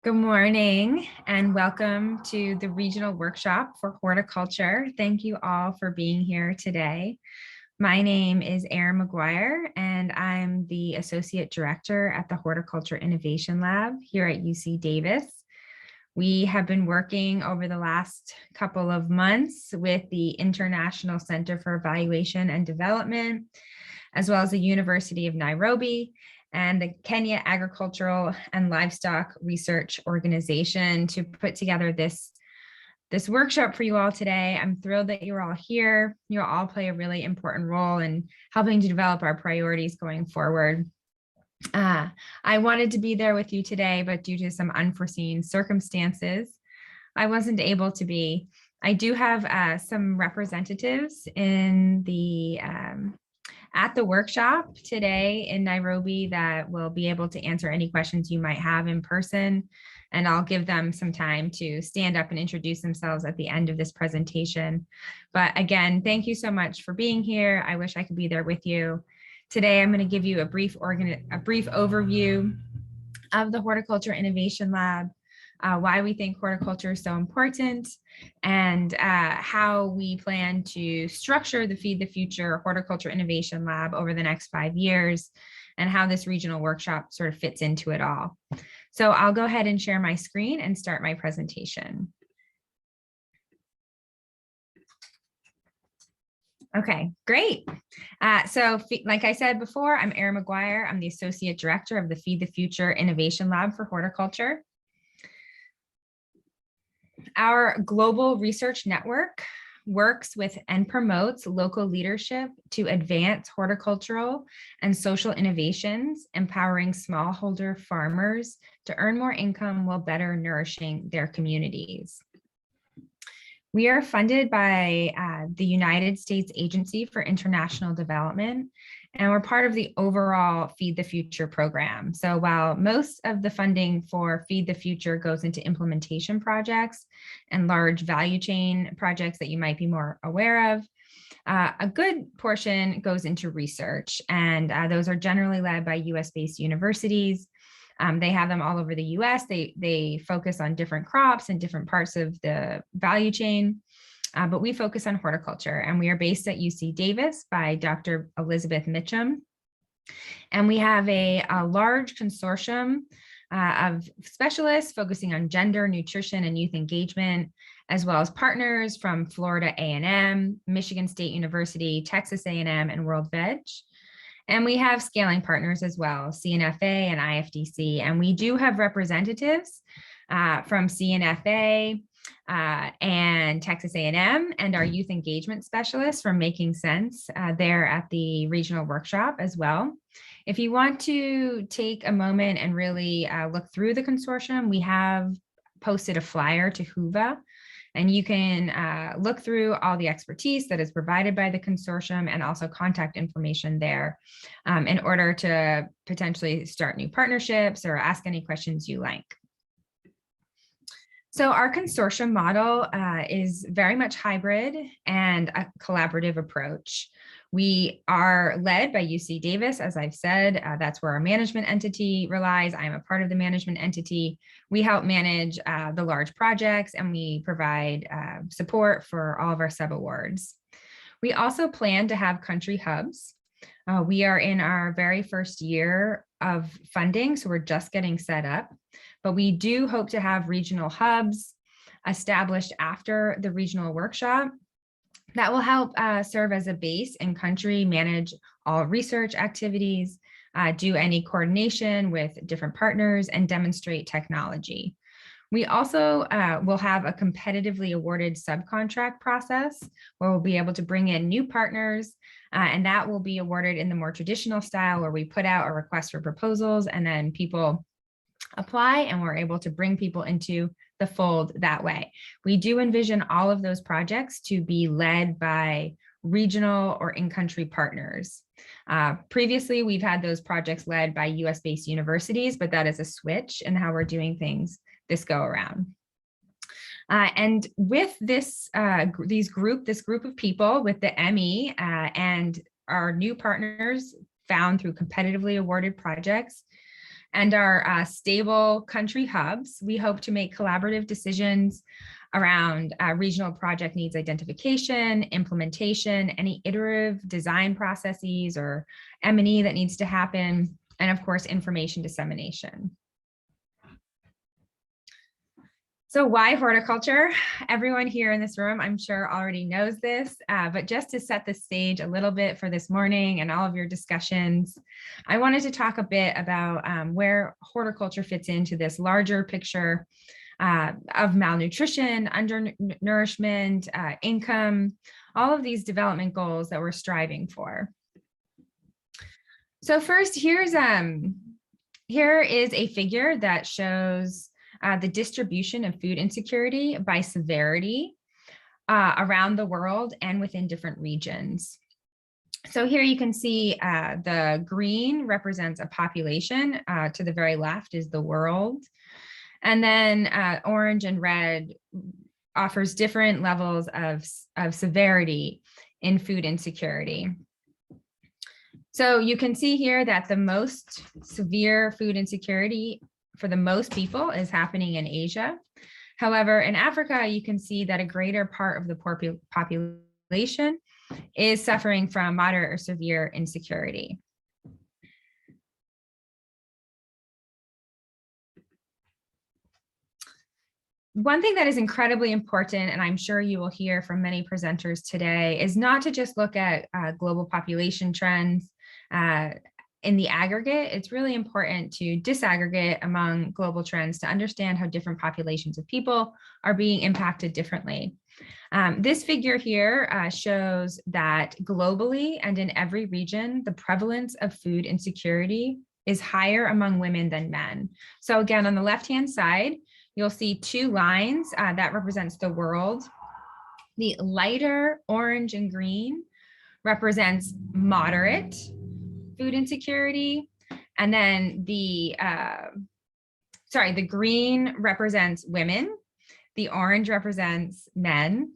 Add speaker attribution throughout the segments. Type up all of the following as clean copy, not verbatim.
Speaker 1: Good morning and welcome to the regional workshop for horticulture. Thank you all for being here today. My name is Erin McGuire and I'm the Associate Director at the Horticulture Innovation Lab here at UC Davis. We have been working over the last couple of months with the International Center for Evaluation and Development, as well as the University of Nairobi and the Kenya Agricultural and Livestock Research Organization to put together this workshop for you all today. I'm thrilled that you're all here. You'll all play a really important role in helping to develop our priorities going forward. I wanted to be there with you today, but due to some unforeseen circumstances, I wasn't able to be. I do have some representatives in the at the workshop today in Nairobi that will be able to answer any questions you might have in person. And I'll give them some time to stand up and introduce themselves at the end of this presentation. But again, thank you so much for being here. I wish I could be there with you. Today, I'm going to give you a brief overview of the Horticulture Innovation Lab, why we think horticulture is so important, and how we plan to structure the Feed the Future Horticulture Innovation Lab over the next 5 years, and how this regional workshop sort of fits into it all. So I'll go ahead and share my screen and start my presentation. Okay, great. So like I said before, I'm Erin McGuire. I'm the Associate Director of the Feed the Future Innovation Lab for Horticulture. Our global research network works with and promotes local leadership to advance horticultural and social innovations, empowering smallholder farmers to earn more income while better nourishing their communities. We are funded by the United States Agency for International Development, and we're part of the overall Feed the Future program. So while most of the funding for Feed the Future goes into implementation projects and large value chain projects that you might be more aware of, a good portion goes into research, and those are generally led by US-based universities. They have them all over the US. They focus on different crops and different parts of the value chain, but we focus on horticulture, and we are based at UC Davis by Dr. Elizabeth Mitchum. And we have a large consortium of specialists focusing on gender, nutrition, and youth engagement, as well as partners from Florida A&M, Michigan State University, Texas A&M, and World Veg. And we have scaling partners as well, CNFA and IFDC. And we do have representatives from CNFA and Texas A&M, and our youth engagement specialists from Making Sense there at the regional workshop as well. If you want to take a moment and really look through the consortium, we have posted a flyer to Whova. And you can look through all the expertise that is provided by the consortium and also contact information there in order to potentially start new partnerships or ask any questions you like. So our consortium model is very much hybrid and a collaborative approach. We are led by UC Davis, as I've said. That's where our management entity relies. I'm a part of the management entity. We help manage the large projects, and we provide support for all of our sub-awards. We also plan to have country hubs. We are in our very first year of funding, so we're just getting set up. But we do hope to have regional hubs established after the regional workshop that will help serve as a base in country, manage all research activities, do any coordination with different partners, and demonstrate technology. We also will have a competitively awarded subcontract process where we'll be able to bring in new partners, and that will be awarded in the more traditional style where we put out a request for proposals and then people apply, and we're able to bring people into the fold that way. We do envision all of those projects to be led by regional or in-country partners. Previously, we've had those projects led by US-based universities, but that is a switch in how we're doing things this go around. And with this, this group of people with the ME and our new partners found through competitively awarded projects, and our stable country hubs, we hope to make collaborative decisions around regional project needs identification, implementation, any iterative design processes or M&E that needs to happen, and of course, information dissemination. So why horticulture? Everyone here in this room, I'm sure already knows this, but just to set the stage a little bit for this morning and all of your discussions, I wanted to talk a bit about where horticulture fits into this larger picture of malnutrition, undernourishment, income, all of these development goals that we're striving for. So first, here is a figure that shows the distribution of food insecurity by severity around the world and within different regions. So here you can see the green represents a population. To the very left is the world. And then orange and red offers different levels of severity in food insecurity. So you can see here that the most severe food insecurity for the most people is happening in Asia. However, in Africa, you can see that a greater part of the population is suffering from moderate or severe insecurity. One thing that is incredibly important, and I'm sure you will hear from many presenters today, is not to just look at global population trends in the aggregate. It's really important to disaggregate among global trends to understand how different populations of people are being impacted differently. This figure here shows that globally and in every region, the prevalence of food insecurity is higher among women than men. So again, on the left-hand side, you'll see two lines that represents the world. The lighter orange and green represents moderate food insecurity. And then the green represents women, the orange represents men,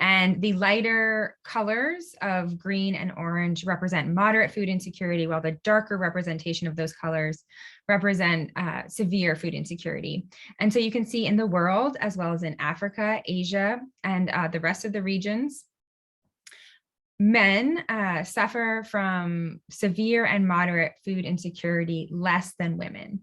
Speaker 1: and the lighter colors of green and orange represent moderate food insecurity, while the darker representation of those colors represent severe food insecurity. And so you can see in the world, as well as in Africa, Asia, and the rest of the regions, men suffer from severe and moderate food insecurity less than women.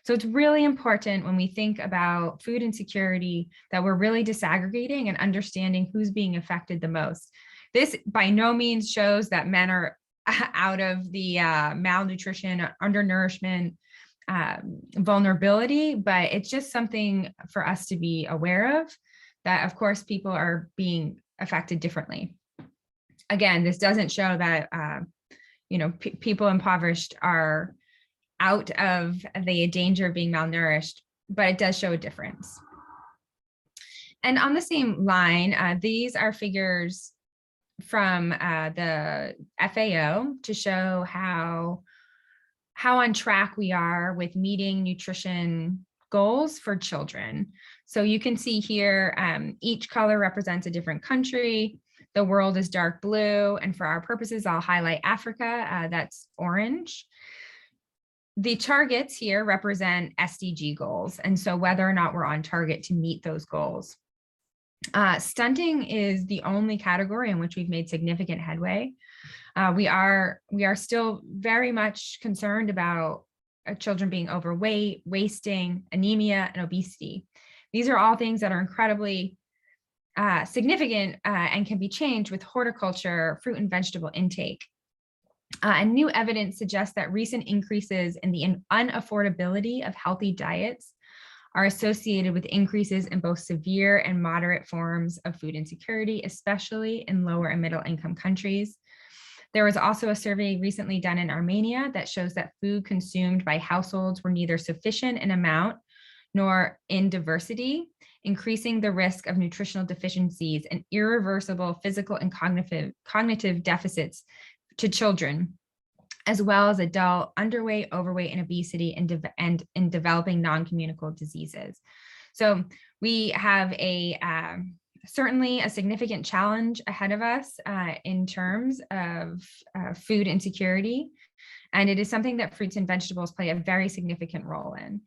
Speaker 1: So it's really important when we think about food insecurity that we're really disaggregating and understanding who's being affected the most. This by no means shows that men are out of the malnutrition, undernourishment, vulnerability, but it's just something for us to be aware of, that of course people are being affected differently. Again, this doesn't show that people impoverished are out of the danger of being malnourished, but it does show a difference. And on the same line, these are figures from the FAO to show how on track we are with meeting nutrition goals for children. So you can see here, each color represents a different country. The world is dark blue, and for our purposes, I'll highlight Africa, that's orange. The targets here represent SDG goals, and so whether or not we're on target to meet those goals. Stunting is the only category in which we've made significant headway. We are still very much concerned about children being overweight, wasting, anemia, and obesity. These are all things that are incredibly significant and can be changed with horticulture, fruit and vegetable intake. And new evidence suggests that recent increases in the unaffordability of healthy diets are associated with increases in both severe and moderate forms of food insecurity, especially in lower and middle income countries. There was also a survey recently done in Armenia that shows that food consumed by households were neither sufficient in amount nor in diversity, increasing the risk of nutritional deficiencies and irreversible physical and cognitive deficits to children, as well as adult underweight, overweight, and obesity, and in developing non-communicable diseases. So we have a Certainly a significant challenge ahead of us in terms of food insecurity, and it is something that fruits and vegetables play a very significant role in.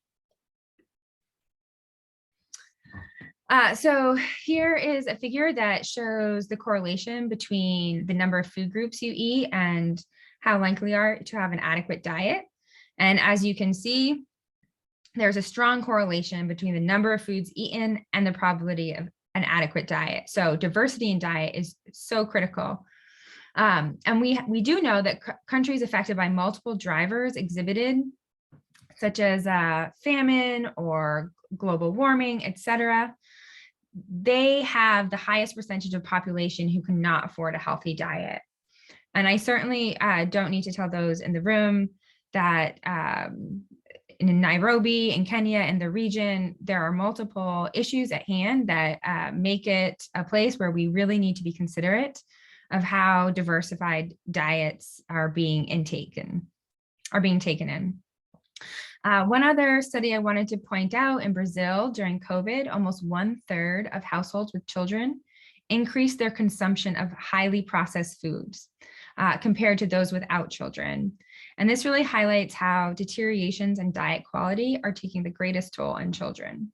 Speaker 1: So here is a figure that shows the correlation between the number of food groups you eat and how likely you are to have an adequate diet. And as you can see, there's a strong correlation between the number of foods eaten and the probability of an adequate diet. So diversity in diet is so critical. And we do know that countries affected by multiple drivers exhibited, such as famine or global warming, et cetera, they have the highest percentage of population who cannot afford a healthy diet. And I certainly don't need to tell those in the room that in Nairobi, in Kenya, in the region, there are multiple issues at hand that make it a place where we really need to be considerate of how diversified diets are being taken in. One other study I wanted to point out, in Brazil during COVID, almost 1/3 of households with children increased their consumption of highly processed foods compared to those without children. And this really highlights how deteriorations in diet quality are taking the greatest toll on children.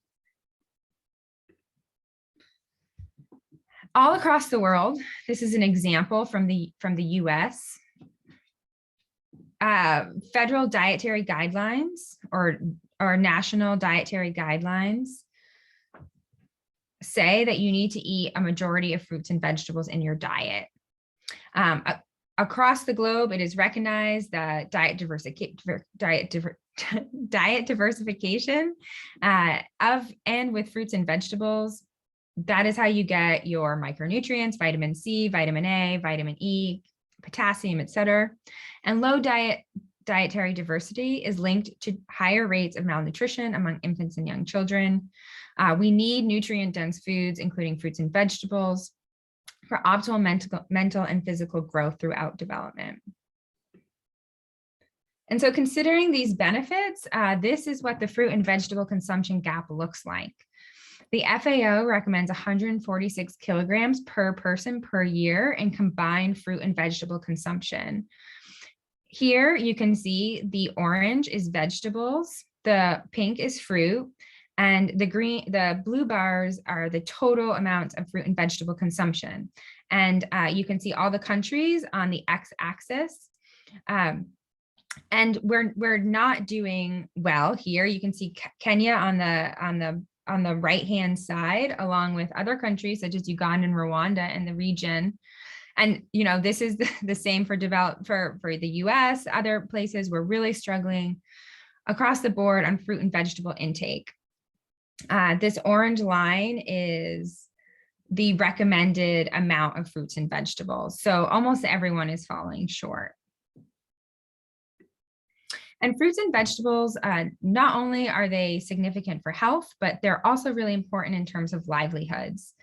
Speaker 1: All across the world, this is an example from the US. Federal dietary guidelines or national dietary guidelines say that you need to eat a majority of fruits and vegetables in your diet. Across the globe, it is recognized that diet diversification of and with fruits and vegetables, that is how you get your micronutrients, vitamin C, vitamin A, vitamin E, potassium, et cetera. And low dietary diversity is linked to higher rates of malnutrition among infants and young children. We need nutrient-dense foods, including fruits and vegetables, for optimal mental and physical growth throughout development. And so considering these benefits, this is what the fruit and vegetable consumption gap looks like. The FAO recommends 146 kilograms per person per year in combined fruit and vegetable consumption. Here you can see the orange is vegetables, the pink is fruit, and the blue bars are the total amounts of fruit and vegetable consumption. And you can see all the countries on the x-axis. And we're not doing well here. You can see Kenya on the right-hand side, along with other countries such as Uganda and Rwanda in the region. And this is the same for the US, other places. We're really struggling across the board on fruit and vegetable intake. This orange line is the recommended amount of fruits and vegetables. So almost everyone is falling short. And fruits and vegetables, not only are they significant for health, but they're also really important in terms of livelihoods.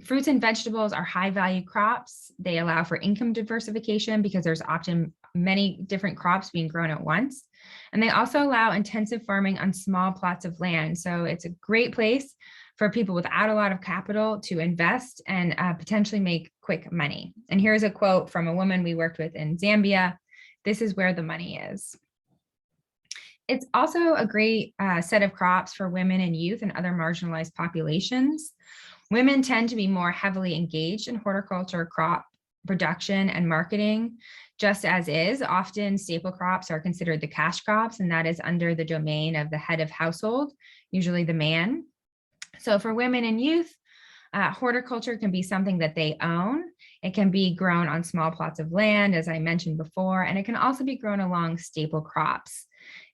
Speaker 1: Fruits and vegetables are high value crops. They allow for income diversification because there's often many different crops being grown at once. And they also allow intensive farming on small plots of land. So it's a great place for people without a lot of capital to invest and potentially make quick money. And here's a quote from a woman we worked with in Zambia. This is where the money is. It's also a great set of crops for women and youth and other marginalized populations. Women tend to be more heavily engaged in horticulture, crop production, and marketing. Just as is, often staple crops are considered the cash crops, and that is under the domain of the head of household, usually the man. So for women and youth, horticulture can be something that they own. It can be grown on small plots of land, as I mentioned before, and it can also be grown along staple crops.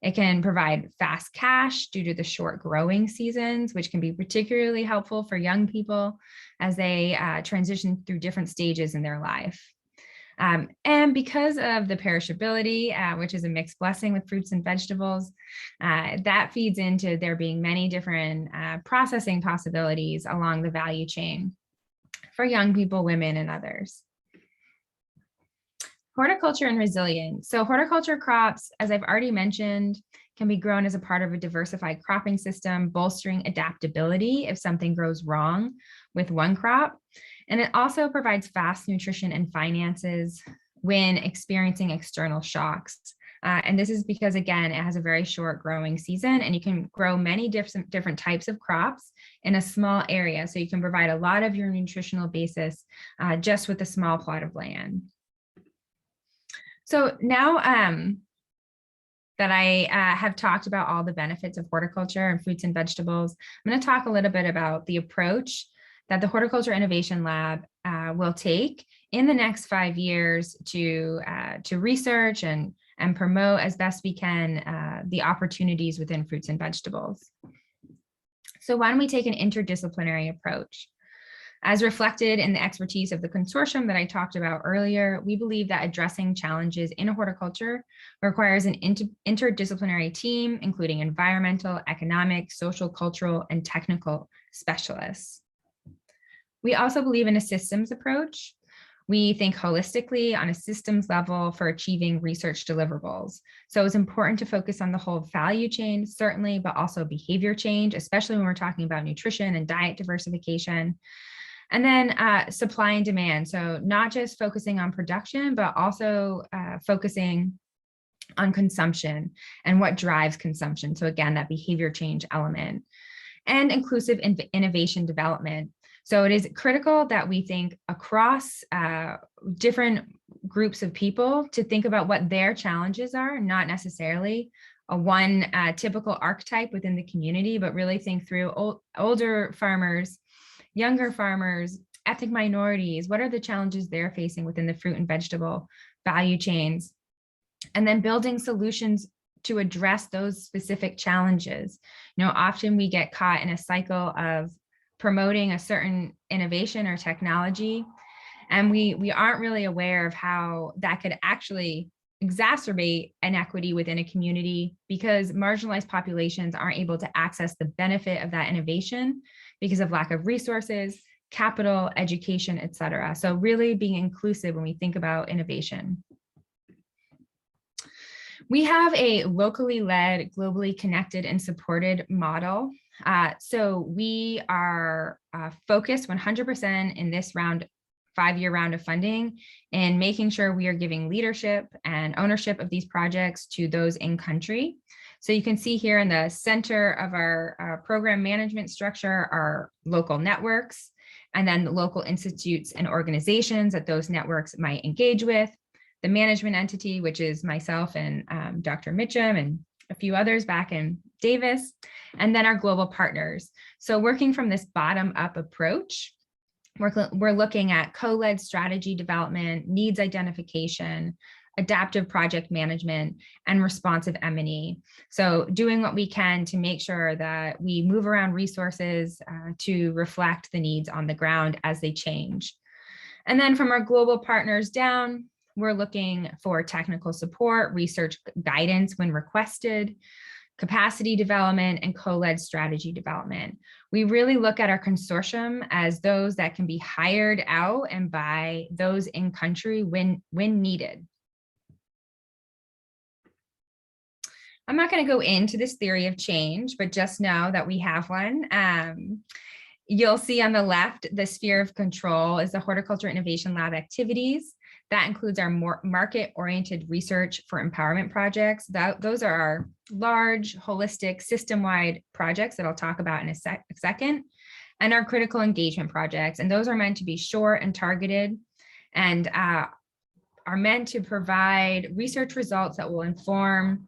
Speaker 1: It can provide fast cash due to the short growing seasons, which can be particularly helpful for young people as they transition through different stages in their life. And because of the perishability, which is a mixed blessing with fruits and vegetables, that feeds into there being many different processing possibilities along the value chain for young people, women, and others. Horticulture and resilience. So horticulture crops, as I've already mentioned, can be grown as a part of a diversified cropping system, bolstering adaptability if something goes wrong with one crop. And it also provides fast nutrition and finances when experiencing external shocks. And this is because, again, it has a very short growing season, and you can grow many different types of crops in a small area. So you can provide a lot of your nutritional basis just with a small plot of land. So now that I have talked about all the benefits of horticulture and fruits and vegetables, I'm going to talk a little bit about the approach that the Horticulture Innovation Lab will take in the next 5 years to research and promote as best we can the opportunities within fruits and vegetables. So why don't we take an interdisciplinary approach? As reflected in the expertise of the consortium that I talked about earlier, we believe that addressing challenges in horticulture requires an interdisciplinary team, including environmental, economic, social, cultural, and technical specialists. We also believe in a systems approach. We think holistically on a systems level for achieving research deliverables. So it's important to focus on the whole value chain, certainly, but also behavior change, especially when we're talking about nutrition and diet diversification. And then supply and demand. So not just focusing on production, but also focusing on consumption and what drives consumption. So again, that behavior change element. And inclusive innovation development. So it is critical that we think across different groups of people to think about what their challenges are, not necessarily one typical archetype within the community, but really think through older farmers, younger farmers, ethnic minorities, what are the challenges they're facing within the fruit and vegetable value chains, and then building solutions to address those specific challenges. You know, often we get caught in a cycle of promoting a certain innovation or technology, and we aren't really aware of how that could actually exacerbate inequity within a community because marginalized populations aren't able to access the benefit of that innovation because of lack of resources, capital, education, et cetera. So really being inclusive when we think about innovation. We have a locally led, globally connected and supported model. So we are focused 100% in this 5-year round of funding and making sure we are giving leadership and ownership of these projects to those in country. So you can see here in the center of our program management structure are local networks, and then the local institutes and organizations that those networks might engage with, the management entity, which is myself and Dr. Mitchum and a few others back in Davis, and then our global partners. So working from this bottom-up approach, we're looking at co-led strategy development, needs identification, adaptive project management, and responsive M&E. So doing what we can to make sure that we move around resources to reflect the needs on the ground as they change. And then from our global partners down, we're looking for technical support, research guidance when requested, capacity development, and co-led strategy development. We really look at our consortium as those that can be hired out and by those in country when needed. I'm not going to go into this theory of change, but just know that we have one. You'll see on the left, the sphere of control is the Horticulture Innovation Lab activities. That includes our more market-oriented research for empowerment projects. Those are our large, holistic, system-wide projects that I'll talk about in a second, and our critical engagement projects. And those are meant to be short and targeted and are meant to provide research results that will inform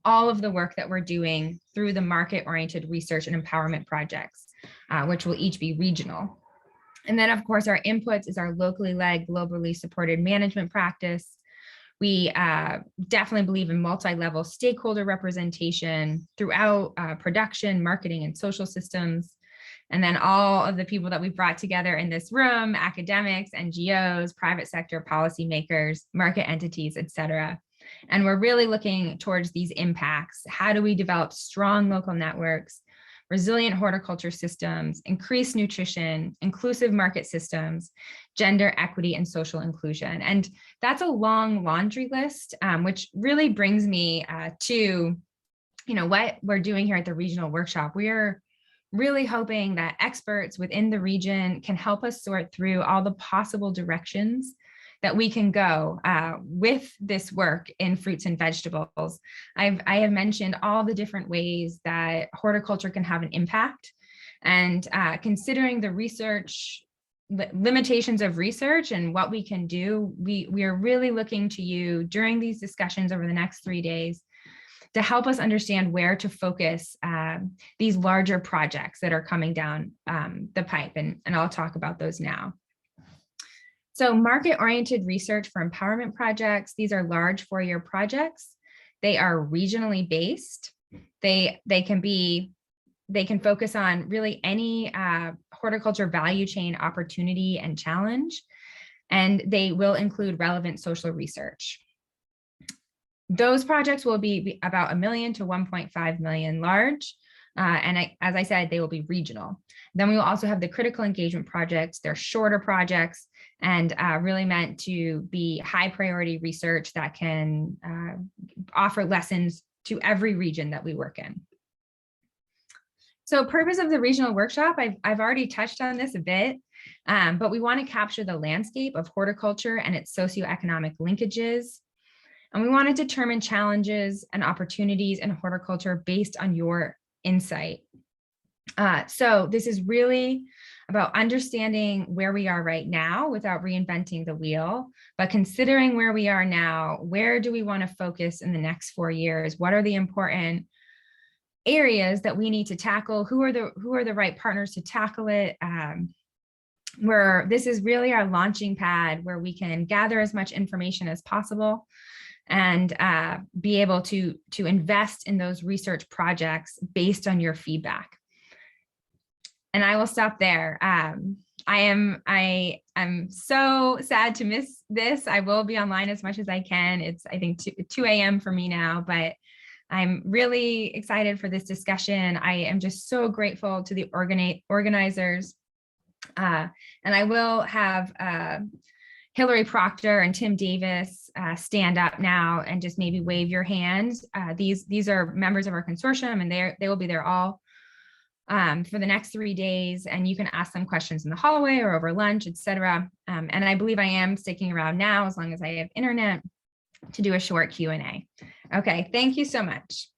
Speaker 1: all of the work that we're doing through the market-oriented research and empowerment projects, which will each be regional. And then, of course, our inputs is our locally led, globally supported management practice. We definitely believe in multi-level stakeholder representation throughout production, marketing, and social systems. And then all of the people that we've brought together in this room, academics, NGOs, private sector policymakers, market entities, et cetera. And we're really looking towards these impacts. How do we develop strong local networks, resilient horticulture systems, increased nutrition, inclusive market systems, gender equity, and social inclusion? And that's a long laundry list, which really brings me to what we're doing here at the regional workshop. We are really hoping that experts within the region can help us sort through all the possible directions that we can go with this work in fruits and vegetables. I have mentioned all the different ways that horticulture can have an impact, and considering the research limitations of research and what we can do, we are really looking to you during these discussions over the next 3 days to help us understand where to focus these larger projects that are coming down the pipe, and I'll talk about those now. So market-oriented research for empowerment projects, these are large 4-year projects. They are regionally based. They can focus on really any horticulture value chain opportunity and challenge, and they will include relevant social research. Those projects will be about $1 million to $1.5 million large. As I said, they will be regional. Then we will also have the critical engagement projects. They're shorter projects and really meant to be high priority research that can offer lessons to every region that we work in. So purpose of the regional workshop, I've already touched on this a bit, but we want to capture the landscape of horticulture and its socioeconomic linkages. And we want to determine challenges and opportunities in horticulture based on your insight. So this is really about understanding where we are right now without reinventing the wheel, but considering where we are now, where do we want to focus in the next 4 years? What are the important areas that we need to tackle? Who are the right partners to tackle it? This is really our launching pad where we can gather as much information as possible and be able to invest in those research projects based on your feedback. And I will stop there. I'm so sad to miss this. I will be online as much as I can. It's, I think, 2 a.m. for me now, but I'm really excited for this discussion. I am just so grateful to the organizers. And I will have Hillary Proctor and Tim Davis stand up now and just maybe wave your hands. These are members of our consortium, and they will be there all for the next 3 days, and you can ask them questions in the hallway or over lunch, etc. And I believe I am sticking around now as long as I have internet to do a short Q&A. Okay, thank you so much.